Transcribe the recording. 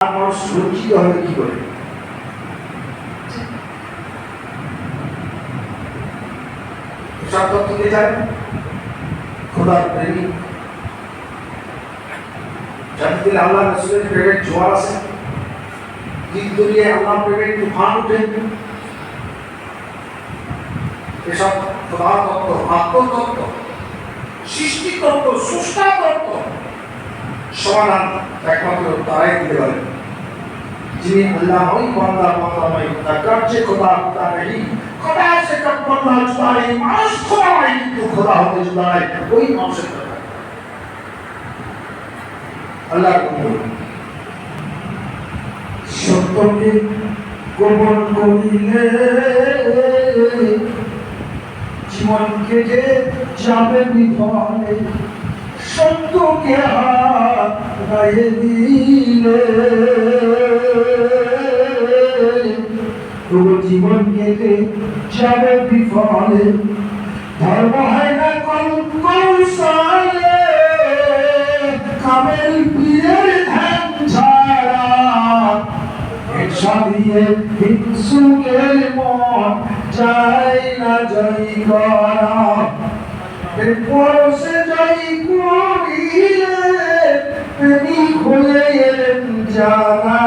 মানুষ সুরক্ষিত হবে কি করে? সব তথ্য দিয়ে যান খোদার প্রেমিক জাতিতে আল্লাহ রাসূলের প্রেমের জোয়ার আছে, দিন দুনিয়ায় আল্লাহ প্রেমের তুফান উঠে। এসব খোদা তত্ত্ব, আত্মতত্ত্ব, সৃষ্টিতত্ত্ব, স্রষ্টা তত্ত্ব সমাধান একমাত্র তারাই দিতে পারে যিনি अल्लाह ही बंदा बंदा नहीं होता, कर्जे खुदा होता नहीं, खुदा से कब बंदा जुदा नहीं, मानुष खुदा नहीं तो खुदा होते जुदा नहीं, कोई मानुष करता है अल्लाह को सत्य के गोपन करिले जीवन के जे जाबे विफले सत्य के हाथ गाए दिले জীবন কেটে যাবে বিফলে ধর্ম হয় না কৌশলে কামেল পীরের ধ্যান ছাড়া সাদিয়ে হিংসুকের মন চাই না জয় করা পরশে জয় করিলে প্রেমিক হয়ে এলেন জানা